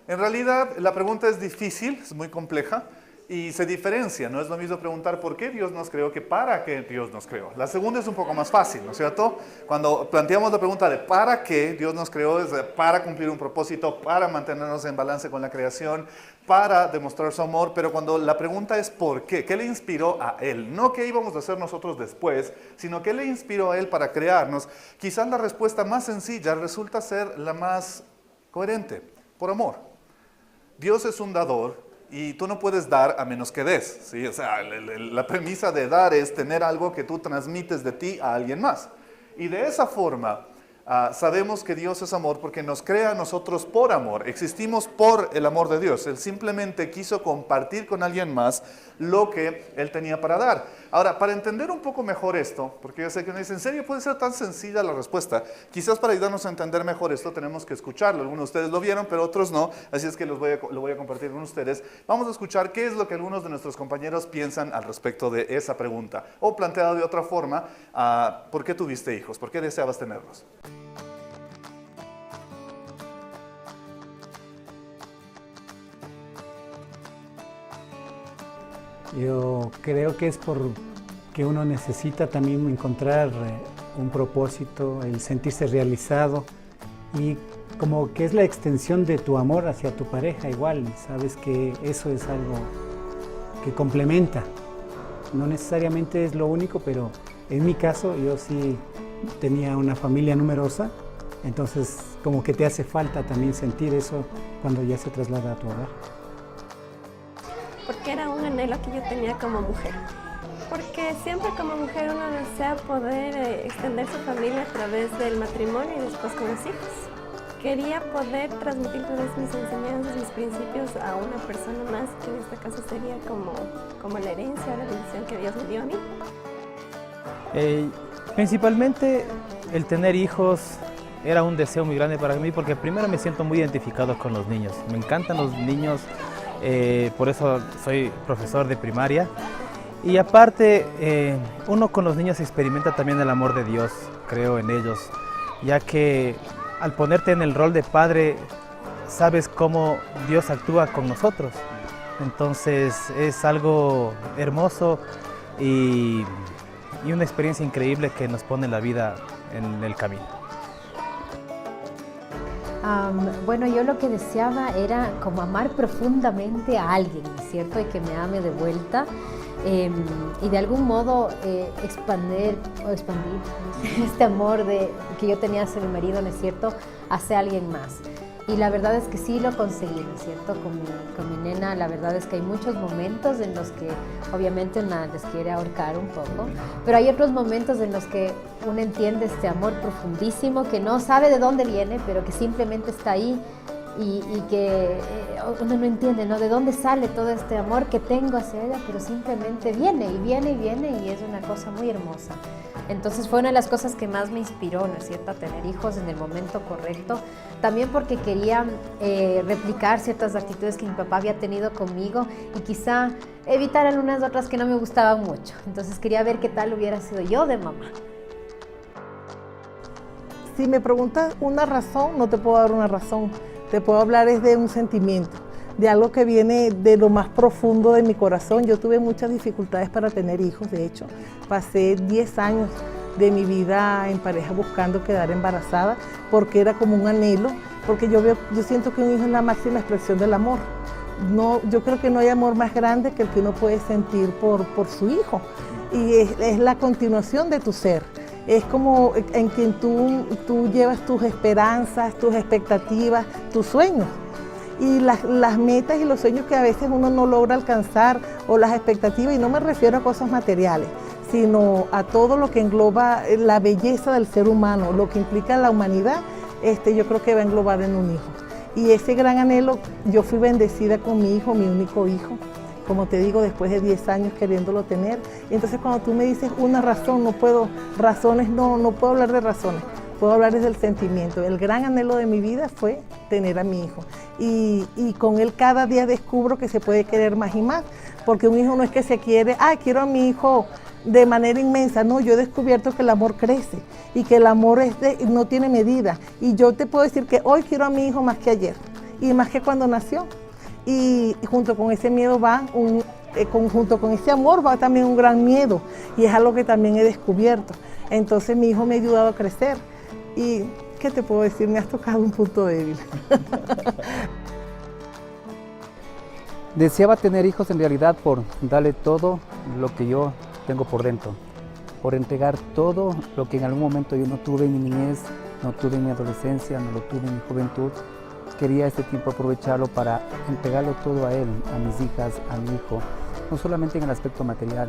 En realidad, la pregunta es difícil, es muy compleja y se diferencia. No es lo mismo preguntar por qué Dios nos creó que para qué Dios nos creó. La segunda es un poco más fácil, ¿no es cierto? Cuando planteamos la pregunta de para qué Dios nos creó, es para cumplir un propósito, para mantenernos en balance con la creación, para demostrar su amor, pero cuando la pregunta es ¿por qué? ¿Qué le inspiró a Él? No qué íbamos a hacer nosotros después, sino qué le inspiró a Él para crearnos. Quizás la respuesta más sencilla resulta ser la más coherente, por amor. Dios es un dador y tú no puedes dar a menos que des, ¿sí? O sea, la premisa de dar es tener algo que tú transmites de ti a alguien más. Y de esa forma sabemos que Dios es amor porque nos crea a nosotros por amor. Existimos por el amor de Dios. Él simplemente quiso compartir con alguien más lo que Él tenía para dar. Ahora, para entender un poco mejor esto, porque yo sé que me dicen, ¿en serio puede ser tan sencilla la respuesta? Quizás para ayudarnos a entender mejor esto tenemos que escucharlo. Algunos de ustedes lo vieron, pero otros no. Así es que lo voy a compartir con ustedes. Vamos a escuchar qué es lo que algunos de nuestros compañeros piensan al respecto de esa pregunta. O planteado de otra forma, ¿por qué tuviste hijos? ¿Por qué deseabas tenerlos? Yo creo que es porque uno necesita también encontrar un propósito, el sentirse realizado y como que es la extensión de tu amor hacia tu pareja igual. Sabes que eso es algo que complementa. No necesariamente es lo único, pero en mi caso yo sí tenía una familia numerosa, entonces como que te hace falta también sentir eso cuando ya se traslada a tu hogar. Porque era un anhelo que yo tenía como mujer. Porque siempre como mujer uno desea poder extender su familia a través del matrimonio y después con los hijos. Quería poder transmitir todas mis enseñanzas, mis principios a una persona más, que en este caso sería como la herencia, la bendición que Dios me dio a mí. Principalmente el tener hijos era un deseo muy grande para mí porque primero me siento muy identificado con los niños. Me encantan los niños. Por eso soy profesor de primaria y aparte uno con los niños experimenta también el amor de Dios, creo en ellos, ya que al ponerte en el rol de padre sabes cómo Dios actúa con nosotros, entonces es algo hermoso y una experiencia increíble que nos pone la vida en el camino. Bueno, yo lo que deseaba era como amar profundamente a alguien, ¿no es cierto? Y que me ame de vuelta y de algún modo expandir este amor que yo tenía hacia mi marido, ¿no es cierto?, hacia alguien más. Y la verdad es que sí lo conseguí, ¿no es cierto? Con mi nena, la verdad es que hay muchos momentos en los que obviamente una les quiere ahorcar un poco, pero hay otros momentos en los que uno entiende este amor profundísimo, que no sabe de dónde viene, pero que simplemente está ahí y que uno no entiende, ¿no?, de dónde sale todo este amor que tengo hacia ella, pero simplemente viene y viene y viene y es una cosa muy hermosa. Entonces fue una de las cosas que más me inspiró, ¿no es cierto?, a tener hijos en el momento correcto. También porque quería replicar ciertas actitudes que mi papá había tenido conmigo y quizá evitar algunas otras que no me gustaban mucho. Entonces quería ver qué tal hubiera sido yo de mamá. Si me preguntas una razón, no te puedo dar una razón. Te puedo hablar es de un sentimiento, de algo que viene de lo más profundo de mi corazón. Yo tuve muchas dificultades para tener hijos, de hecho. Pasé 10 años de mi vida en pareja buscando quedar embarazada porque era como un anhelo, porque yo siento que un hijo es la máxima expresión del amor. No, yo creo que no hay amor más grande que el que uno puede sentir por su hijo y es la continuación de tu ser. Es como en quien tú llevas tus esperanzas, tus expectativas, tus sueños. Y las metas y los sueños que a veces uno no logra alcanzar o las expectativas, y no me refiero a cosas materiales, sino a todo lo que engloba la belleza del ser humano, lo que implica la humanidad, yo creo que va a englobar en un hijo. Y ese gran anhelo, yo fui bendecida con mi hijo, mi único hijo, como te digo, después de 10 años queriéndolo tener. Entonces cuando tú me dices una razón, no puedo hablar de razones. Puedo hablar desde el sentimiento. El gran anhelo de mi vida fue tener a mi hijo. Y con él cada día descubro que se puede querer más y más, porque un hijo no es que se quiere, quiero a mi hijo de manera inmensa. No, yo he descubierto que el amor crece y que el amor no tiene medida. Y yo te puedo decir que hoy quiero a mi hijo más que ayer. y más que cuando nació. Y junto con ese miedo va junto con ese amor va también un gran miedo, y es algo que también he descubierto. Entonces mi hijo me ha ayudado a crecer, y ¿qué te puedo decir? Me has tocado un punto débil. Deseaba tener hijos en realidad por darle todo lo que yo tengo por dentro, por entregar todo lo que en algún momento yo no tuve en mi niñez, no tuve en mi adolescencia, no lo tuve en mi juventud. Quería este tiempo aprovecharlo para entregarlo todo a él, a mis hijas, a mi hijo, no solamente en el aspecto material,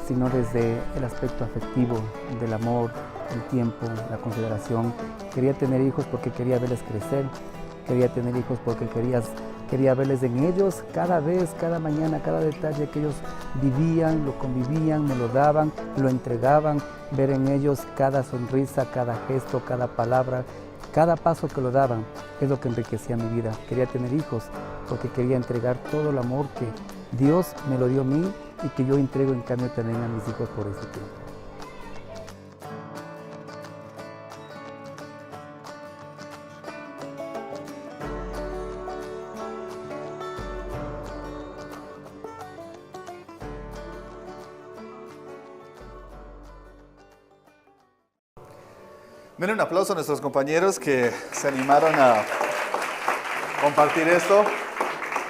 sino desde el aspecto afectivo, del amor, el tiempo, la consideración. Quería tener hijos porque quería verles crecer, quería tener hijos porque quería verles en ellos cada vez, cada mañana, cada detalle que ellos vivían, lo convivían, me lo daban, lo entregaban, ver en ellos cada sonrisa, cada gesto, cada palabra, cada paso que lo daban, es lo que enriquecía mi vida. Quería tener hijos porque quería entregar todo el amor que Dios me lo dio a mí y que yo entrego en cambio también a mis hijos por ese tiempo. Miren, un aplauso a nuestros compañeros que se animaron a compartir esto,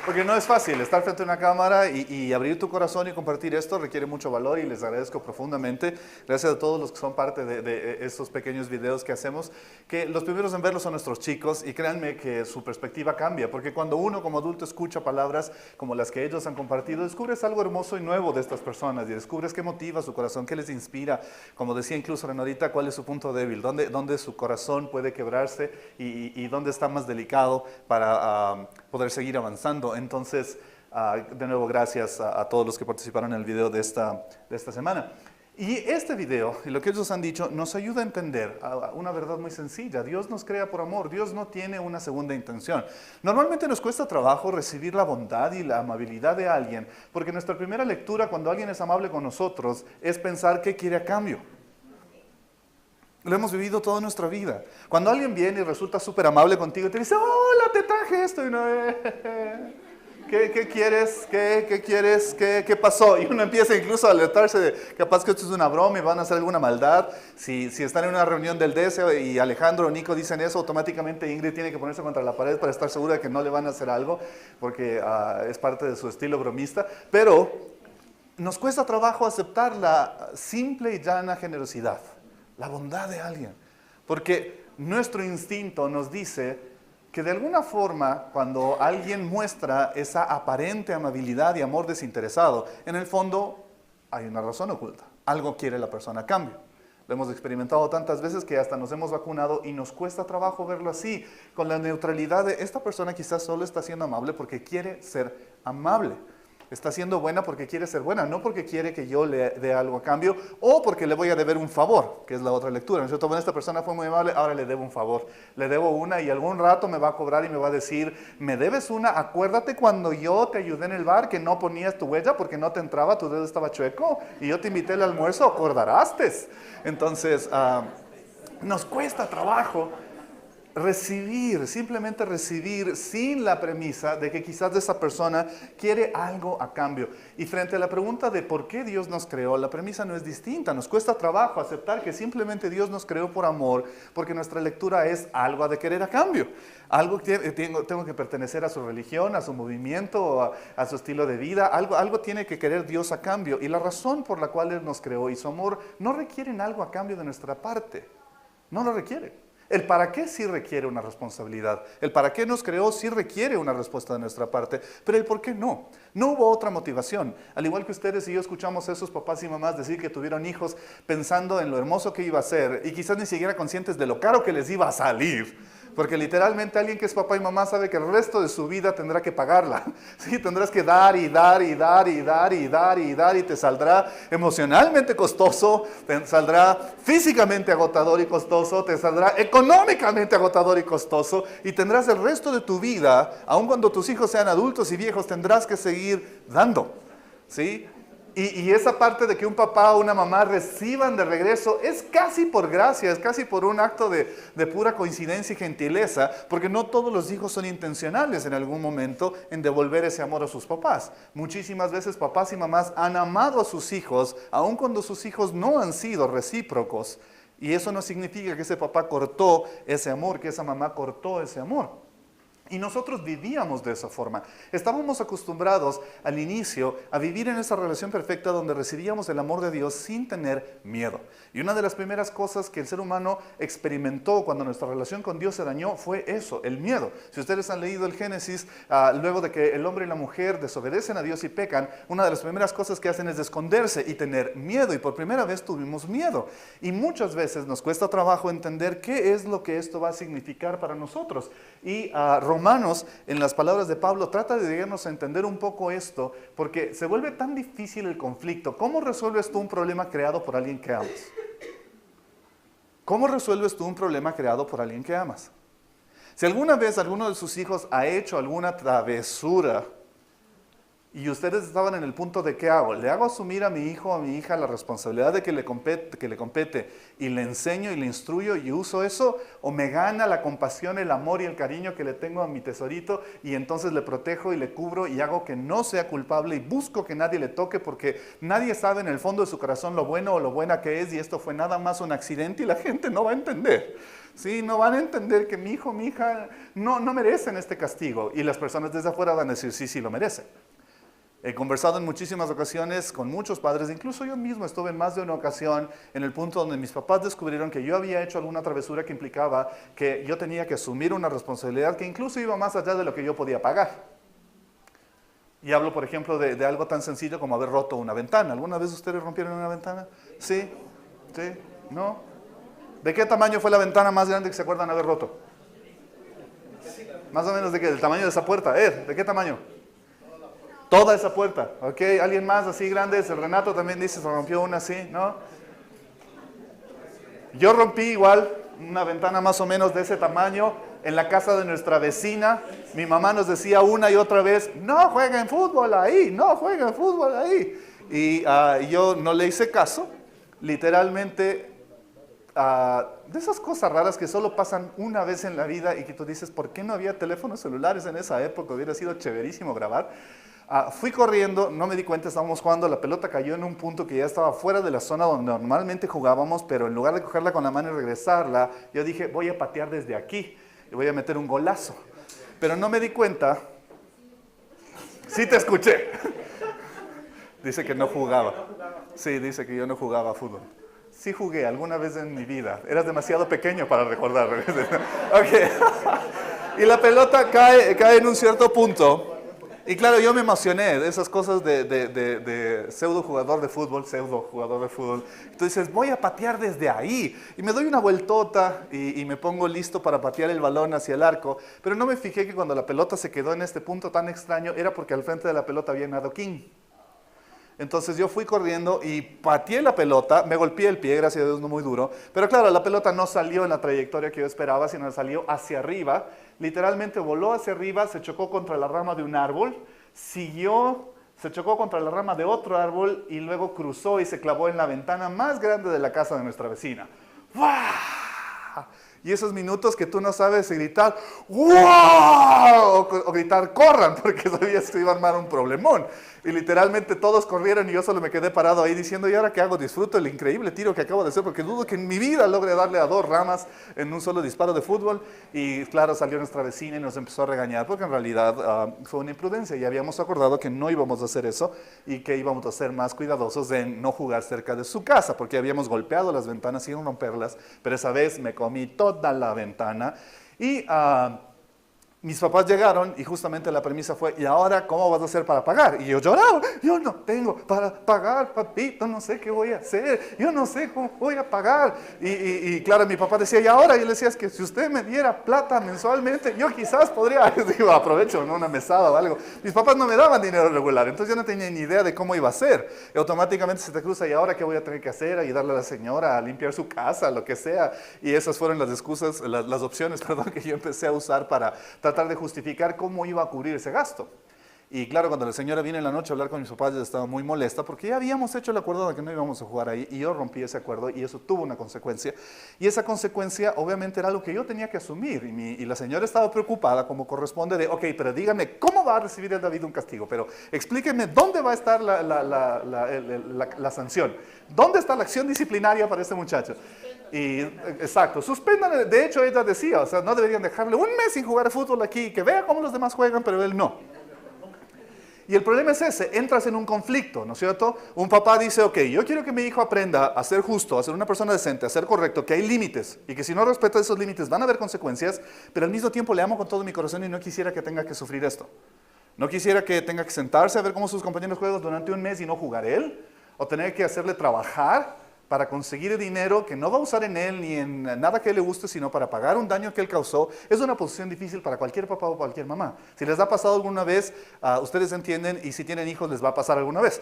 porque no es fácil estar frente a una cámara y abrir tu corazón y compartir esto, requiere mucho valor y les agradezco profundamente. Gracias a todos los que son parte de estos pequeños videos que hacemos, que los primeros en verlos son nuestros chicos, y créanme que su perspectiva cambia, porque cuando uno como adulto escucha palabras como las que ellos han compartido, descubres algo hermoso y nuevo de estas personas y descubres qué motiva su corazón, qué les inspira, como decía incluso Renorita, cuál es su punto débil, dónde su corazón puede quebrarse y dónde está más delicado para poder seguir avanzando. Entonces, de nuevo, gracias a todos los que participaron en el video de esta semana. Y este video, y lo que ellos han dicho, nos ayuda a entender una verdad muy sencilla. Dios nos crea por amor, Dios no tiene una segunda intención. Normalmente nos cuesta trabajo recibir la bondad y la amabilidad de alguien, porque nuestra primera lectura cuando alguien es amable con nosotros es pensar qué quiere a cambio. Lo hemos vivido toda nuestra vida. Cuando alguien viene y resulta súper amable contigo y te dice, hola, te traje esto, y uno, ¿qué quieres? ¿Qué quieres? ¿Qué pasó? Y uno empieza incluso a alertarse de capaz que esto es una broma y van a hacer alguna maldad. Si están en una reunión del DS y Alejandro o Nico dicen eso, automáticamente Ingrid tiene que ponerse contra la pared para estar segura de que no le van a hacer algo, porque es parte de su estilo bromista. Pero nos cuesta trabajo aceptar la simple y llana generosidad, la bondad de alguien, porque nuestro instinto nos dice que de alguna forma cuando alguien muestra esa aparente amabilidad y amor desinteresado, en el fondo hay una razón oculta, algo quiere la persona a cambio. Lo hemos experimentado tantas veces que hasta nos hemos vacunado y nos cuesta trabajo verlo así, con la neutralidad de esta persona quizás solo está siendo amable porque quiere ser amable. Está siendo buena porque quiere ser buena, no porque quiere que yo le dé algo a cambio o porque le voy a deber un favor, que es la otra lectura, ¿no es cierto? Bueno, esta persona fue muy amable, ahora le debo un favor. Le debo una y algún rato me va a cobrar y me va a decir, me debes una, acuérdate cuando yo te ayudé en el bar que no ponías tu huella porque no te entraba, tu dedo estaba chueco y yo te invité al almuerzo, acordaraste. Entonces, nos cuesta trabajo recibir, simplemente recibir sin la premisa de que quizás esa persona quiere algo a cambio. Y frente a la pregunta de por qué Dios nos creó, la premisa no es distinta. Nos cuesta trabajo aceptar que simplemente Dios nos creó por amor, porque nuestra lectura es algo de querer a cambio. Algo que tengo que pertenecer a su religión, a su movimiento, a su estilo de vida. Algo tiene que querer Dios a cambio. Y la razón por la cual Él nos creó y su amor no requieren algo a cambio de nuestra parte. No lo requiere. El para qué sí requiere una responsabilidad. El para qué nos creó sí requiere una respuesta de nuestra parte, pero el por qué no. No hubo otra motivación. Al igual que ustedes y yo escuchamos a esos papás y mamás decir que tuvieron hijos pensando en lo hermoso que iba a ser y quizás ni siquiera conscientes de lo caro que les iba a salir. Porque literalmente alguien que es papá y mamá sabe que el resto de su vida tendrá que pagarla. ¿Sí? Tendrás que dar y dar y dar y dar y dar y dar y te saldrá emocionalmente costoso, te saldrá físicamente agotador y costoso, te saldrá económicamente agotador y costoso y tendrás el resto de tu vida, aun cuando tus hijos sean adultos y viejos, tendrás que seguir dando. ¿Sí? Y esa parte de que un papá o una mamá reciban de regreso es casi por gracia, es casi por un acto de pura coincidencia y gentileza, porque no todos los hijos son intencionales en algún momento en devolver ese amor a sus papás. Muchísimas veces papás y mamás han amado a sus hijos, aun cuando sus hijos no han sido recíprocos. Y eso no significa que ese papá cortó ese amor, que esa mamá cortó ese amor. Y nosotros vivíamos de esa forma. Estábamos acostumbrados al inicio a vivir en esa relación perfecta donde recibíamos el amor de Dios sin tener miedo. Y una de las primeras cosas que el ser humano experimentó cuando nuestra relación con Dios se dañó fue eso, el miedo. Si ustedes han leído el Génesis, luego de que el hombre y la mujer desobedecen a Dios y pecan, una de las primeras cosas que hacen es esconderse y tener miedo. Y por primera vez tuvimos miedo. Y muchas veces nos cuesta trabajo entender qué es lo que esto va a significar para nosotros. Y Romanos, en las palabras de Pablo, trata de llegarnos a entender un poco esto, porque se vuelve tan difícil el conflicto. ¿Cómo resuelves tú un problema creado por alguien que amas? ¿Cómo resuelves tú un problema creado por alguien que amas? Si alguna vez alguno de sus hijos ha hecho alguna travesura y ustedes estaban en el punto de ¿qué hago? ¿Le hago asumir a mi hijo o a mi hija la responsabilidad de que le compete y le enseño y le instruyo y uso eso? ¿O me gana la compasión, el amor y el cariño que le tengo a mi tesorito y entonces le protejo y le cubro y hago que no sea culpable y busco que nadie le toque porque nadie sabe en el fondo de su corazón lo bueno o lo buena que es y esto fue nada más un accidente y la gente no va a entender? Sí, no van a entender que mi hijo, mi hija no merecen este castigo y las personas desde afuera van a decir sí, sí lo merecen. He conversado en muchísimas ocasiones con muchos padres, incluso yo mismo estuve en más de una ocasión en el punto donde mis papás descubrieron que yo había hecho alguna travesura que implicaba que yo tenía que asumir una responsabilidad que incluso iba más allá de lo que yo podía pagar. Y hablo, por ejemplo, de algo tan sencillo como haber roto una ventana. ¿Alguna vez ustedes rompieron una ventana? ¿Sí? ¿Sí? ¿No? ¿De qué tamaño fue la ventana más grande que se acuerdan haber roto? Más o menos del tamaño de esa puerta. ¿De qué tamaño? Toda esa puerta, ¿ok? ¿Alguien más así grande? El Renato también dice, se rompió una así, ¿no? Yo rompí igual una ventana más o menos de ese tamaño en la casa de nuestra vecina. Mi mamá nos decía una y otra vez, no jueguen fútbol ahí, no jueguen fútbol ahí. Y yo no le hice caso, literalmente, de esas cosas raras que solo pasan una vez en la vida y que tú dices, ¿por qué no había teléfonos celulares en esa época? Hubiera sido chéverísimo grabar. Fui corriendo, no me di cuenta, estábamos jugando, la pelota cayó en un punto que ya estaba fuera de la zona donde normalmente jugábamos, pero en lugar de cogerla con la mano y regresarla, yo dije, voy a patear desde aquí y voy a meter un golazo. Pero no me di cuenta. Sí te escuché. Dice que no jugaba. Sí, dice que yo no jugaba fútbol. Sí jugué alguna vez en mi vida. Eras demasiado pequeño para recordar. Okay. Y la pelota cae en un cierto punto. Y claro, yo me emocioné de esas cosas de pseudo jugador de fútbol. Entonces dices, voy a patear desde ahí. Y me doy una vueltota y me pongo listo para patear el balón hacia el arco. Pero no me fijé que cuando la pelota se quedó en este punto tan extraño, era porque al frente de la pelota había un adoquín. Entonces yo fui corriendo y pateé la pelota, me golpeé el pie, gracias a Dios no muy duro, pero claro, la pelota no salió en la trayectoria que yo esperaba, sino salió hacia arriba, literalmente voló hacia arriba, se chocó contra la rama de un árbol, siguió, se chocó contra la rama de otro árbol y luego cruzó y se clavó en la ventana más grande de la casa de nuestra vecina. ¡Wow! Y esos minutos que tú no sabes gritar ¡wow! O gritar ¡corran! Porque sabías que iba a armar un problemón. Y literalmente todos corrieron y yo solo me quedé parado ahí diciendo, ¿y ahora qué hago? Disfruto el increíble tiro que acabo de hacer porque dudo que en mi vida logre darle a 2 ramas en un solo disparo de fútbol. Y claro, salió nuestra vecina y nos empezó a regañar porque en realidad fue una imprudencia y habíamos acordado que no íbamos a hacer eso y que íbamos a ser más cuidadosos de no jugar cerca de su casa porque habíamos golpeado las ventanas sin romperlas, pero esa vez me comí toda la ventana y mis papás llegaron y justamente la premisa fue, ¿y ahora cómo vas a hacer para pagar? Y yo lloraba, yo no tengo para pagar, papito, no sé qué voy a hacer, yo no sé cómo voy a pagar. Y claro, mi papá decía, ¿y ahora? Y yo le decía, es que si usted me diera plata mensualmente, yo quizás podría, digo, aprovecho, ¿no? Una mesada o algo. Mis papás no me daban dinero regular, entonces yo no tenía ni idea de cómo iba a ser. Y automáticamente se te cruza, ¿y ahora qué voy a tener que hacer? Ayudarle a la señora a limpiar su casa, lo que sea. Y esas fueron las excusas, las opciones, perdón, que yo empecé a usar para tratar de justificar cómo iba a cubrir ese gasto. Y claro, cuando la señora vino en la noche a hablar con mis papás, yo estaba muy molesta porque ya habíamos hecho el acuerdo de que no íbamos a jugar ahí y yo rompí ese acuerdo y eso tuvo una consecuencia. Y esa consecuencia obviamente era algo que yo tenía que asumir y la señora estaba preocupada como corresponde de, ok, pero dígame, ¿cómo va a recibir el David un castigo? Pero explíqueme dónde va a estar la sanción. ¿Dónde está la acción disciplinaria para este muchacho? Y, exacto, suspendan. De hecho, ella decía, o sea, no deberían dejarle un mes sin jugar fútbol aquí, que vea cómo los demás juegan, pero él no. Y el problema es ese, entras en un conflicto, ¿no es cierto? Un papá dice, ok, yo quiero que mi hijo aprenda a ser justo, a ser una persona decente, a ser correcto, que hay límites y que si no respeta esos límites van a haber consecuencias, pero al mismo tiempo le amo con todo mi corazón y no quisiera que tenga que sufrir esto. No quisiera que tenga que sentarse a ver cómo sus compañeros juegan durante un mes y no jugar él, o tener que hacerle trabajar para conseguir el dinero que no va a usar en él ni en nada que le guste, sino para pagar un daño que él causó. Es una posición difícil para cualquier papá o cualquier mamá. Si les ha pasado alguna vez, ustedes entienden, y si tienen hijos les va a pasar alguna vez,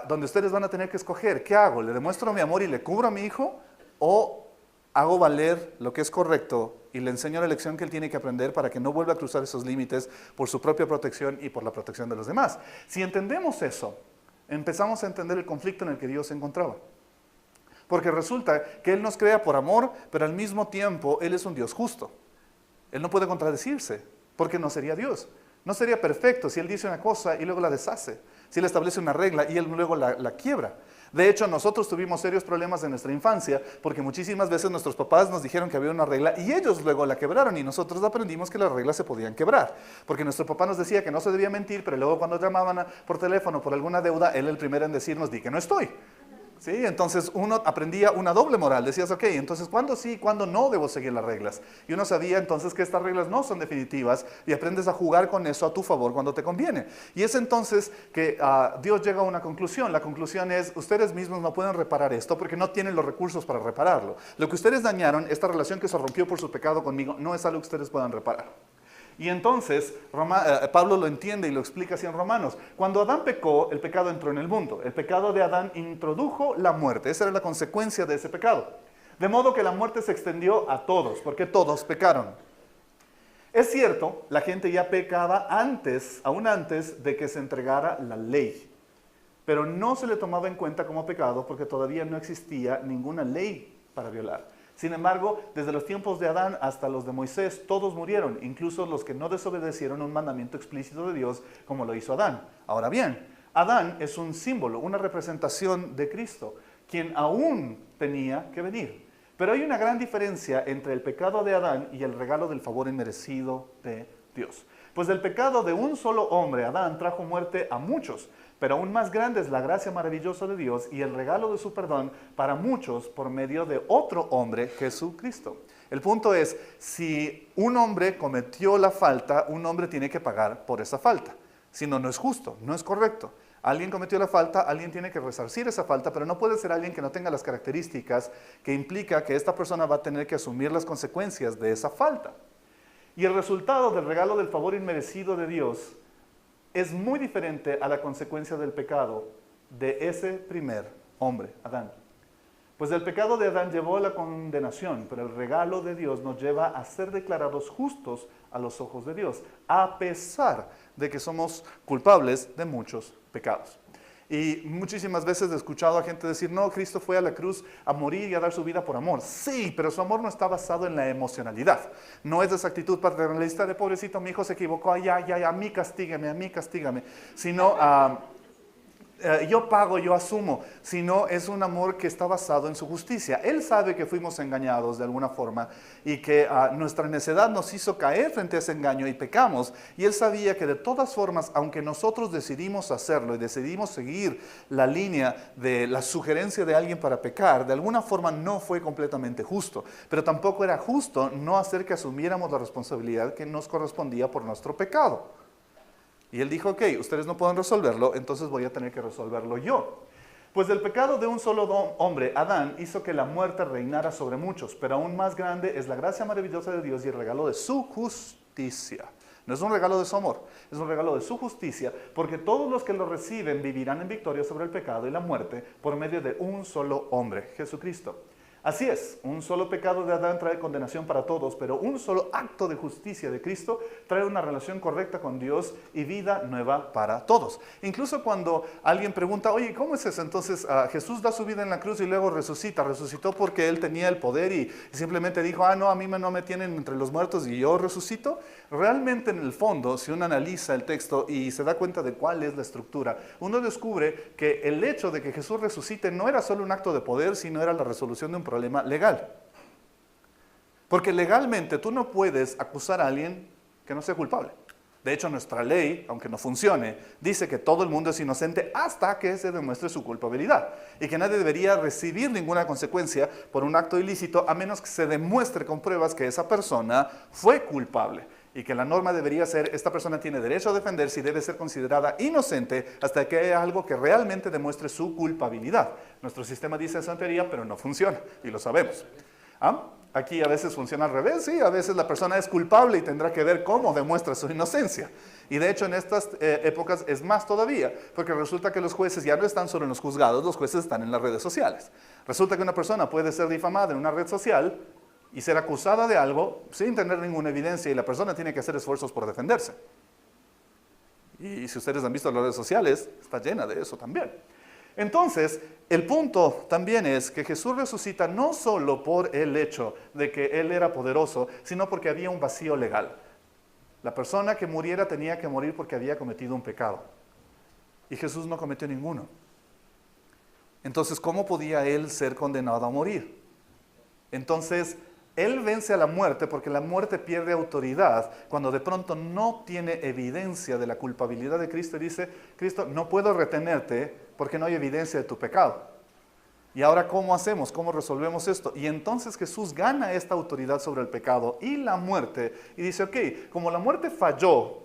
donde ustedes van a tener que escoger, ¿qué hago? ¿Le demuestro mi amor y le cubro a mi hijo? ¿O hago valer lo que es correcto y le enseño la lección que él tiene que aprender para que no vuelva a cruzar esos límites por su propia protección y por la protección de los demás? Si entendemos eso, empezamos a entender el conflicto en el que Dios se encontraba. Porque resulta que Él nos crea por amor, pero al mismo tiempo Él es un Dios justo. Él no puede contradecirse, porque no sería Dios. No sería perfecto si Él dice una cosa y luego la deshace. Si Él establece una regla y Él luego la quiebra. De hecho, nosotros tuvimos serios problemas en nuestra infancia, porque muchísimas veces nuestros papás nos dijeron que había una regla y ellos luego la quebraron y nosotros aprendimos que las reglas se podían quebrar. Porque nuestro papá nos decía que no se debía mentir, pero luego cuando llamaban por teléfono por alguna deuda, Él el primero en decirnos, di que no estoy. ¿Sí? Entonces uno aprendía una doble moral, decías, ok, entonces ¿cuándo sí, cuándo no debo seguir las reglas? Y uno sabía entonces que estas reglas no son definitivas y aprendes a jugar con eso a tu favor cuando te conviene. Y es entonces que Dios llega a una conclusión. La conclusión es, ustedes mismos no pueden reparar esto porque no tienen los recursos para repararlo. Lo que ustedes dañaron, esta relación que se rompió por su pecado conmigo, no es algo que ustedes puedan reparar. Y entonces Pablo lo entiende y lo explica así en Romanos. Cuando Adán pecó, el pecado entró en el mundo. El pecado de Adán introdujo la muerte. Esa era la consecuencia de ese pecado. De modo que la muerte se extendió a todos, porque todos pecaron. Es cierto, la gente ya pecaba aún antes de que se entregara la ley. Pero no se le tomaba en cuenta como pecado porque todavía no existía ninguna ley para violar. Sin embargo, desde los tiempos de Adán hasta los de Moisés, todos murieron, incluso los que no desobedecieron un mandamiento explícito de Dios como lo hizo Adán. Ahora bien, Adán es un símbolo, una representación de Cristo, quien aún tenía que venir. Pero hay una gran diferencia entre el pecado de Adán y el regalo del favor inmerecido de Dios. Pues el pecado de un solo hombre, Adán, trajo muerte a muchos. Pero aún más grande es la gracia maravillosa de Dios y el regalo de su perdón para muchos por medio de otro hombre, Jesucristo. El punto es, si un hombre cometió la falta, un hombre tiene que pagar por esa falta. Si no, no es justo, no es correcto. Alguien cometió la falta, alguien tiene que resarcir esa falta, pero no puede ser alguien que no tenga las características que implica que esta persona va a tener que asumir las consecuencias de esa falta. Y el resultado del regalo del favor inmerecido de Dios es muy diferente a la consecuencia del pecado de ese primer hombre, Adán. Pues el pecado de Adán llevó a la condenación, pero el regalo de Dios nos lleva a ser declarados justos a los ojos de Dios, a pesar de que somos culpables de muchos pecados. Y muchísimas veces he escuchado a gente decir, no, Cristo fue a la cruz a morir y a dar su vida por amor. Sí, pero su amor no está basado en la emocionalidad. No es esa actitud paternalista de pobrecito, mi hijo se equivocó, ay, a mí castígame. Sino, yo pago, yo asumo. Sino es un amor que está basado en su justicia. Él sabe que fuimos engañados de alguna forma y que nuestra necedad nos hizo caer frente a ese engaño y pecamos. Y Él sabía que de todas formas, aunque nosotros decidimos hacerlo y decidimos seguir la línea de la sugerencia de alguien para pecar, de alguna forma no fue completamente justo. Pero tampoco era justo no hacer que asumiéramos la responsabilidad que nos correspondía por nuestro pecado. Y Él dijo, ok, ustedes no pueden resolverlo, entonces voy a tener que resolverlo yo. Pues el pecado de un solo hombre, Adán, hizo que la muerte reinara sobre muchos, pero aún más grande es la gracia maravillosa de Dios y el regalo de su justicia. No es un regalo de su amor, es un regalo de su justicia, porque todos los que lo reciben vivirán en victoria sobre el pecado y la muerte por medio de un solo hombre, Jesucristo. Así es, un solo pecado de Adán trae condenación para todos, pero un solo acto de justicia de Cristo trae una relación correcta con Dios y vida nueva para todos. Incluso cuando alguien pregunta, oye, ¿cómo es eso? Entonces Jesús da su vida en la cruz y luego resucita. Resucitó porque Él tenía el poder y simplemente dijo, no, a mí no me tienen entre los muertos y yo resucito. Realmente en el fondo, si uno analiza el texto y se da cuenta de cuál es la estructura, uno descubre que el hecho de que Jesús resucite no era solo un acto de poder, sino era la resolución de un problema legal. Porque legalmente tú no puedes acusar a alguien que no sea culpable. De hecho, nuestra ley, aunque no funcione, dice que todo el mundo es inocente hasta que se demuestre su culpabilidad y que nadie debería recibir ninguna consecuencia por un acto ilícito a menos que se demuestre con pruebas que esa persona fue culpable. Y que la norma debería ser, esta persona tiene derecho a defenderse y debe ser considerada inocente hasta que haya algo que realmente demuestre su culpabilidad. Nuestro sistema dice eso en teoría, pero no funciona, y lo sabemos. Aquí a veces funciona al revés, sí, a veces la persona es culpable y tendrá que ver cómo demuestra su inocencia. Y de hecho en estas épocas es más todavía, porque resulta que los jueces ya no están solo en los juzgados, los jueces están en las redes sociales. Resulta que una persona puede ser difamada en una red social y ser acusada de algo sin tener ninguna evidencia y la persona tiene que hacer esfuerzos por defenderse. Y si ustedes han visto las redes sociales, está llena de eso también. Entonces, el punto también es que Jesús resucita no solo por el hecho de que Él era poderoso, sino porque había un vacío legal. La persona que muriera tenía que morir porque había cometido un pecado. Y Jesús no cometió ninguno. Entonces, ¿cómo podía Él ser condenado a morir? Entonces, Él vence a la muerte porque la muerte pierde autoridad cuando de pronto no tiene evidencia de la culpabilidad de Cristo y dice, Cristo, no puedo retenerte porque no hay evidencia de tu pecado. Y ahora, ¿cómo hacemos? ¿Cómo resolvemos esto? Y entonces Jesús gana esta autoridad sobre el pecado y la muerte y dice, ok, como la muerte falló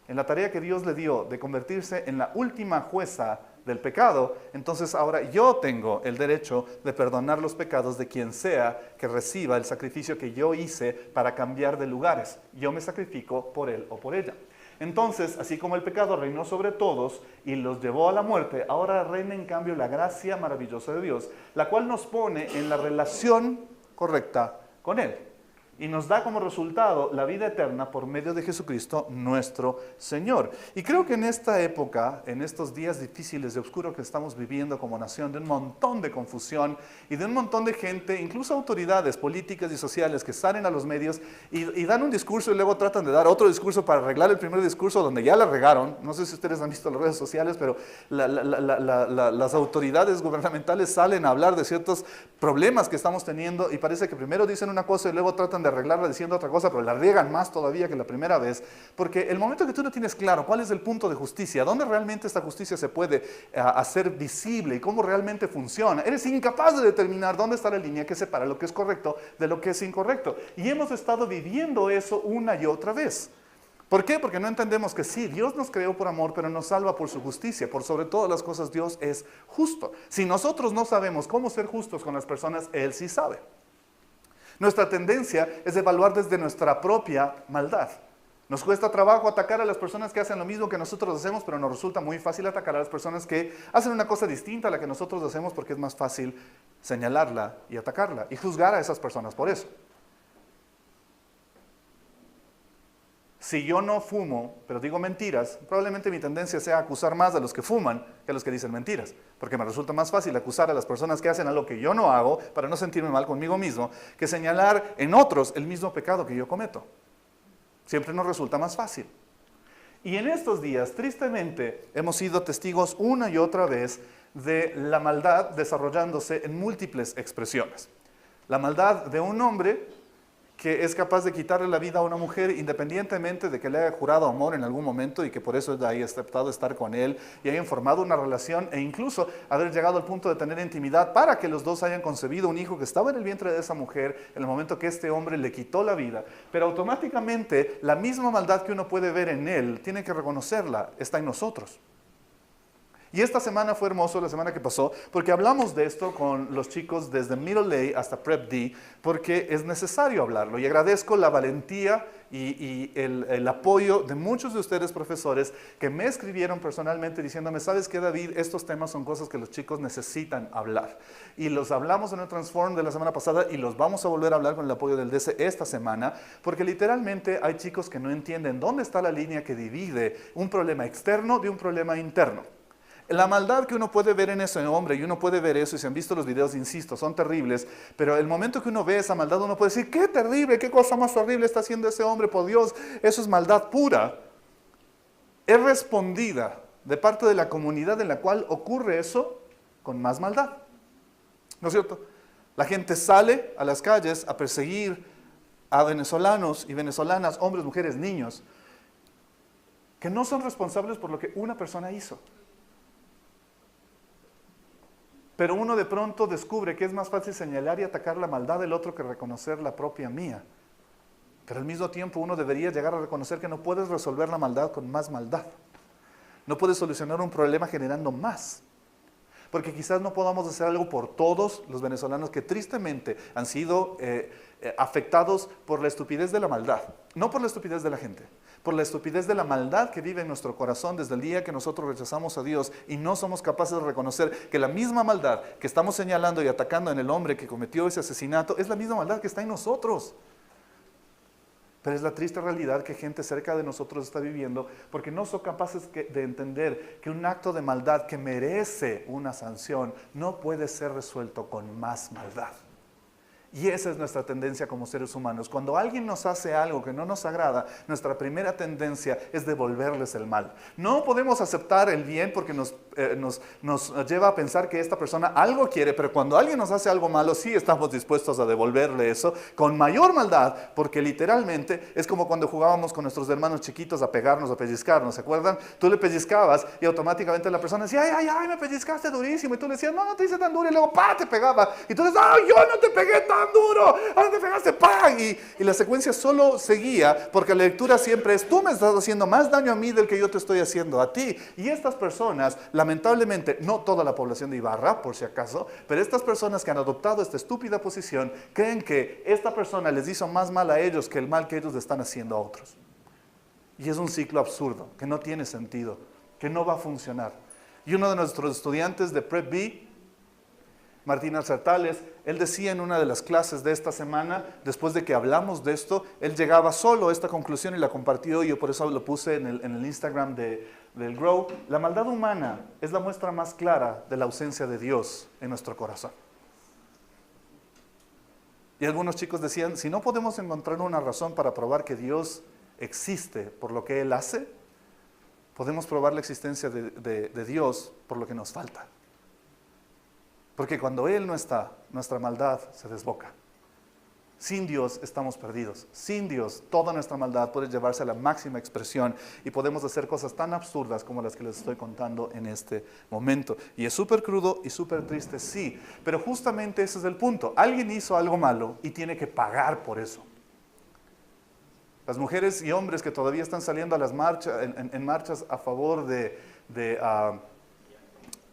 en la tarea que Dios le dio de convertirse en la última jueza del pecado, entonces ahora yo tengo el derecho de perdonar los pecados de quien sea que reciba el sacrificio que yo hice para cambiar de lugares. Yo me sacrifico por él o por ella. Entonces, así como el pecado reinó sobre todos y los llevó a la muerte, ahora reina en cambio la gracia maravillosa de Dios, la cual nos pone en la relación correcta con Él. Y nos da como resultado la vida eterna por medio de Jesucristo nuestro Señor. Y creo que en esta época, en estos días difíciles de oscuro que estamos viviendo como nación, de un montón de confusión y de un montón de gente, incluso autoridades políticas y sociales que salen a los medios y dan un discurso y luego tratan de dar otro discurso para arreglar el primer discurso donde ya la regaron. No sé si ustedes han visto las redes sociales, pero las autoridades gubernamentales salen a hablar de ciertos problemas que estamos teniendo y parece que primero dicen una cosa y luego tratan de arreglarla diciendo otra cosa, pero la riegan más todavía que la primera vez, porque el momento que tú no tienes claro cuál es el punto de justicia, dónde realmente esta justicia se puede hacer visible y cómo realmente funciona, eres incapaz de determinar dónde está la línea que separa lo que es correcto de lo que es incorrecto. Y hemos estado viviendo eso una y otra vez. ¿Por qué? Porque no entendemos que sí, Dios nos creó por amor, pero nos salva por su justicia. Por sobre todas las cosas, Dios es justo. Si nosotros no sabemos cómo ser justos con las personas, Él sí sabe. Nuestra tendencia es evaluar desde nuestra propia maldad. Nos cuesta trabajo atacar a las personas que hacen lo mismo que nosotros hacemos, pero nos resulta muy fácil atacar a las personas que hacen una cosa distinta a la que nosotros hacemos porque es más fácil señalarla y atacarla y juzgar a esas personas por eso. Si yo no fumo, pero digo mentiras, probablemente mi tendencia sea acusar más a los que fuman que a los que dicen mentiras, porque me resulta más fácil acusar a las personas que hacen algo que yo no hago para no sentirme mal conmigo mismo, que señalar en otros el mismo pecado que yo cometo. Siempre nos resulta más fácil. Y en estos días, tristemente, hemos sido testigos una y otra vez de la maldad desarrollándose en múltiples expresiones. La maldad de un hombre que es capaz de quitarle la vida a una mujer independientemente de que le haya jurado amor en algún momento y que por eso haya aceptado estar con él y hayan formado una relación e incluso haber llegado al punto de tener intimidad para que los dos hayan concebido un hijo que estaba en el vientre de esa mujer en el momento que este hombre le quitó la vida. Pero automáticamente la misma maldad que uno puede ver en él, tiene que reconocerla, está en nosotros. Y esta semana fue hermoso, la semana que pasó, porque hablamos de esto con los chicos desde Middle A hasta Prep D, porque es necesario hablarlo. Y agradezco la valentía y el apoyo de muchos de ustedes, profesores, que me escribieron personalmente diciéndome, ¿sabes qué, David? Estos temas son cosas que los chicos necesitan hablar. Y los hablamos en el Transform de la semana pasada y los vamos a volver a hablar con el apoyo del DC esta semana, porque literalmente hay chicos que no entienden dónde está la línea que divide un problema externo de un problema interno. La maldad que uno puede ver en ese hombre, y uno puede ver eso, y si han visto los videos, insisto, son terribles, pero el momento que uno ve esa maldad, uno puede decir, qué terrible, qué cosa más horrible está haciendo ese hombre, por Dios, eso es maldad pura. Es respondida de parte de la comunidad en la cual ocurre eso con más maldad. ¿No es cierto? La gente sale a las calles a perseguir a venezolanos y venezolanas, hombres, mujeres, niños, que no son responsables por lo que una persona hizo. Pero uno de pronto descubre que es más fácil señalar y atacar la maldad del otro que reconocer la propia mía. Pero al mismo tiempo uno debería llegar a reconocer que no puedes resolver la maldad con más maldad. No puedes solucionar un problema generando más. Porque quizás no podamos hacer algo por todos los venezolanos que tristemente han sido afectados por la estupidez de la maldad. No por la estupidez de la gente, por la estupidez de la maldad que vive en nuestro corazón desde el día que nosotros rechazamos a Dios y no somos capaces de reconocer que la misma maldad que estamos señalando y atacando en el hombre que cometió ese asesinato es la misma maldad que está en nosotros. Pero es la triste realidad que gente cerca de nosotros está viviendo porque no son capaces de entender que un acto de maldad que merece una sanción no puede ser resuelto con más maldad. Y esa es nuestra tendencia como seres humanos. Cuando alguien nos hace algo que no nos agrada, nuestra primera tendencia es devolverles el mal. No podemos aceptar el bien porque nos lleva a pensar que esta persona algo quiere, pero cuando alguien nos hace algo malo, sí estamos dispuestos a devolverle eso con mayor maldad, porque literalmente es como cuando jugábamos con nuestros hermanos chiquitos a pegarnos, a pellizcarnos, ¿se acuerdan? Tú le pellizcabas y automáticamente la persona decía, ay, me pellizcaste durísimo, y tú le decías, no te hice tan duro, y luego, te pegaba, y tú le decías, yo no te pegué tan duro, ahora te pegaste, ¡pam! Y la secuencia solo seguía porque la lectura siempre es, tú me estás haciendo más daño a mí del que yo te estoy haciendo a ti. Y estas personas, lamentablemente, no toda la población de Ibarra, por si acaso, pero estas personas que han adoptado esta estúpida posición, creen que esta persona les hizo más mal a ellos que el mal que ellos le están haciendo a otros. Y es un ciclo absurdo, que no tiene sentido, que no va a funcionar. Y uno de nuestros estudiantes de Prep B, Martín Arzatales, él decía en una de las clases de esta semana, después de que hablamos de esto, él llegaba solo a esta conclusión y la compartió, y yo por eso lo puse en el Instagram del Grow. La maldad humana es la muestra más clara de la ausencia de Dios en nuestro corazón. Y algunos chicos decían, si no podemos encontrar una razón para probar que Dios existe por lo que Él hace, podemos probar la existencia de Dios por lo que nos falta. Porque cuando Él no está, nuestra maldad se desboca. Sin Dios estamos perdidos. Sin Dios, toda nuestra maldad puede llevarse a la máxima expresión y podemos hacer cosas tan absurdas como las que les estoy contando en este momento. Y es súper crudo y súper triste, sí. Pero justamente ese es el punto. Alguien hizo algo malo y tiene que pagar por eso. Las mujeres y hombres que todavía están saliendo a las marchas, en marchas a favor de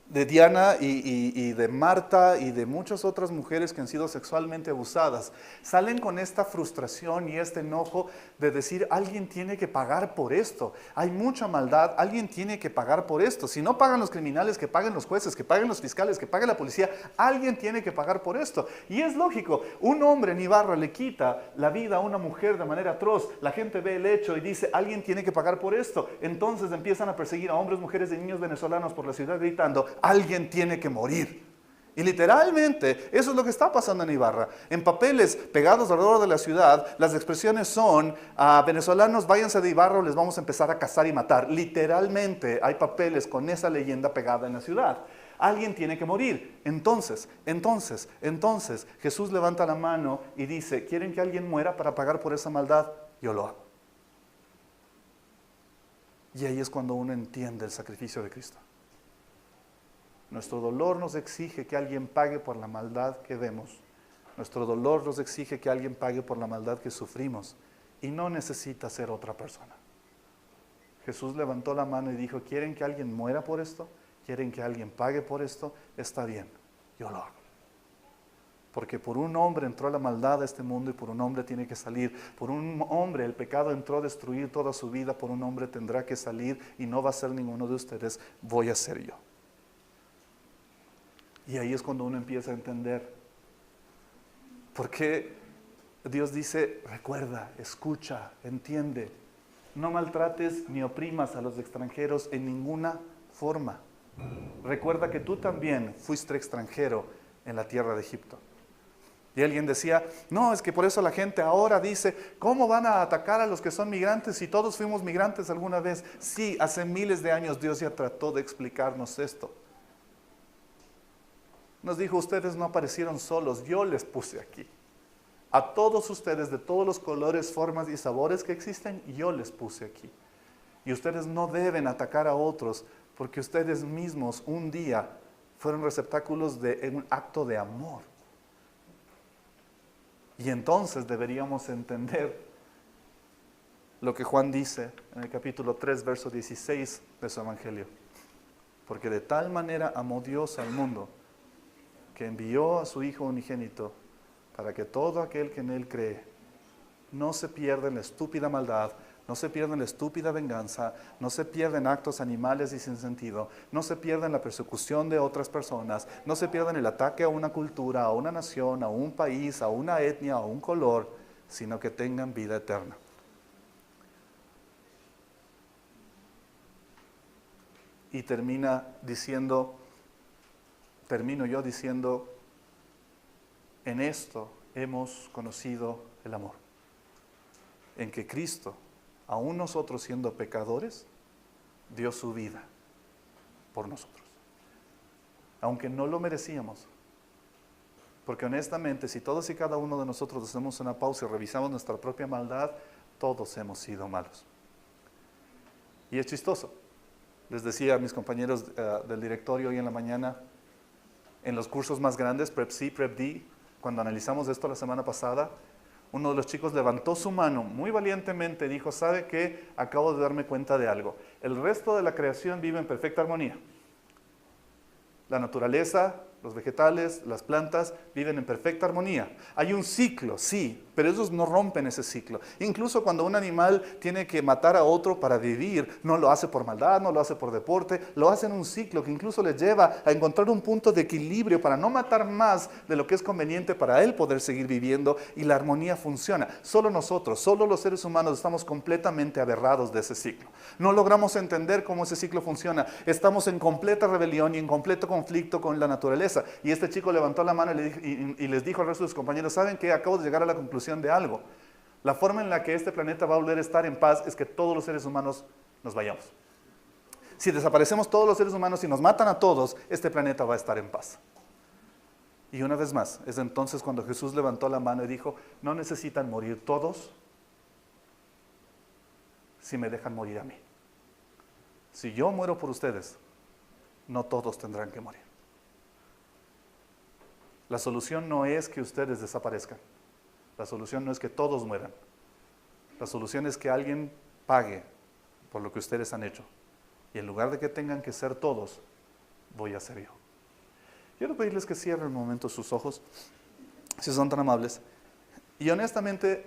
Diana y de Marta y de muchas otras mujeres que han sido sexualmente abusadas, salen con esta frustración y este enojo de decir, alguien tiene que pagar por esto. Hay mucha maldad, alguien tiene que pagar por esto. Si no pagan los criminales, que paguen los jueces, que paguen los fiscales, que pague la policía, alguien tiene que pagar por esto. Y es lógico, un hombre en Ibarra le quita la vida a una mujer de manera atroz, la gente ve el hecho y dice, alguien tiene que pagar por esto. Entonces empiezan a perseguir a hombres, mujeres y niños venezolanos por la ciudad gritando, alguien tiene que morir. Y literalmente, eso es lo que está pasando en Ibarra. En papeles pegados alrededor de la ciudad, las expresiones son, venezolanos, váyanse de Ibarra o les vamos a empezar a cazar y matar. Literalmente, hay papeles con esa leyenda pegada en la ciudad. Alguien tiene que morir. Entonces, Jesús levanta la mano y dice, ¿quieren que alguien muera para pagar por esa maldad? Yo lo hago. Y ahí es cuando uno entiende el sacrificio de Cristo. Nuestro dolor nos exige que alguien pague por la maldad que vemos. Nuestro dolor nos exige que alguien pague por la maldad que sufrimos. Y no necesita ser otra persona. Jesús levantó la mano y dijo, ¿quieren que alguien muera por esto? quieren que alguien pague por esto, está bien, yo lo hago. Porque por un hombre entró la maldad a este mundo y por un hombre tiene que salir. Por un hombre el pecado entró a destruir toda su vida, por un hombre tendrá que salir y no va a ser ninguno de ustedes, voy a ser yo. Y ahí es cuando uno empieza a entender por qué Dios dice, recuerda, escucha, entiende. No maltrates ni oprimas a los extranjeros en ninguna forma. Recuerda que tú también fuiste extranjero en la tierra de Egipto. Y alguien decía, no, es que por eso la gente ahora dice, ¿cómo van a atacar a los que son migrantes si todos fuimos migrantes alguna vez? Sí, hace miles de años Dios ya trató de explicarnos esto. Nos dijo, ustedes no aparecieron solos, yo les puse aquí. A todos ustedes, de todos los colores, formas y sabores que existen, yo les puse aquí. Y ustedes no deben atacar a otros, porque ustedes mismos un día fueron receptáculos de un acto de amor. Y entonces deberíamos entender lo que Juan dice en el capítulo 3, verso 16 de su Evangelio. Porque de tal manera amó Dios al mundo, que envió a su Hijo unigénito, para que todo aquel que en Él cree no se pierda en la estúpida maldad, no se pierda en la estúpida venganza, no se pierda en actos animales y sin sentido, no se pierda en la persecución de otras personas, no se pierda en el ataque a una cultura, a una nación, a un país, a una etnia, a un color, sino que tengan vida eterna. Y termino yo diciendo, en esto hemos conocido el amor, en que Cristo, aún nosotros siendo pecadores, dio su vida por nosotros. Aunque no lo merecíamos. Porque honestamente, si todos y cada uno de nosotros hacemos una pausa y revisamos nuestra propia maldad, todos hemos sido malos. Y es chistoso. Les decía a mis compañeros del directorio hoy en la mañana, en los cursos más grandes, Prep C, Prep D, cuando analizamos esto la semana pasada, uno de los chicos levantó su mano muy valientemente y dijo, ¿sabe qué? Acabo de darme cuenta de algo. El resto de la creación vive en perfecta armonía. La naturaleza, los vegetales, las plantas viven en perfecta armonía. Hay un ciclo, sí, pero ellos no rompen ese ciclo. Incluso cuando un animal tiene que matar a otro para vivir, no lo hace por maldad, no lo hace por deporte, lo hace en un ciclo que incluso le lleva a encontrar un punto de equilibrio para no matar más de lo que es conveniente para él poder seguir viviendo, y la armonía funciona. Solo nosotros, solo los seres humanos estamos completamente aberrados de ese ciclo. No logramos entender cómo ese ciclo funciona. Estamos en completa rebelión y en completo conflicto con la naturaleza. Y este chico levantó la mano y les dijo al resto de sus compañeros, ¿saben qué? Acabo de llegar a la conclusión de algo. La forma en la que este planeta va a volver a estar en paz es que todos los seres humanos nos vayamos. Si desaparecemos todos los seres humanos y nos matan a todos, este planeta va a estar en paz. Y una vez más, es entonces cuando Jesús levantó la mano y dijo, no necesitan morir todos si me dejan morir a mí. Si yo muero por ustedes, no todos tendrán que morir. La solución no es que ustedes desaparezcan. La solución no es que todos mueran. La solución es que alguien pague por lo que ustedes han hecho. Y en lugar de que tengan que ser todos, voy a ser yo. Quiero pedirles que cierren un momento sus ojos, si son tan amables. Y honestamente,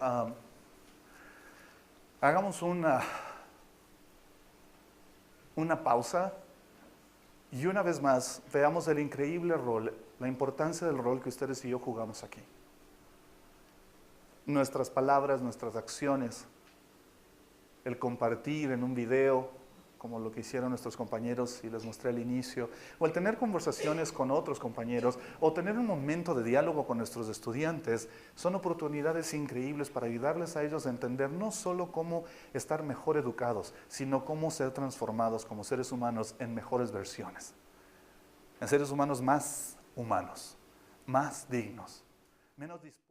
hagamos una pausa y una vez más veamos el increíble rol, la importancia del rol que ustedes y yo jugamos aquí. Nuestras palabras, nuestras acciones, el compartir en un video, como lo que hicieron nuestros compañeros y les mostré al inicio, o el tener conversaciones con otros compañeros, o tener un momento de diálogo con nuestros estudiantes, son oportunidades increíbles para ayudarles a ellos a entender no solo cómo estar mejor educados, sino cómo ser transformados como seres humanos en mejores versiones, en seres humanos, más dignos, menos dispuestos.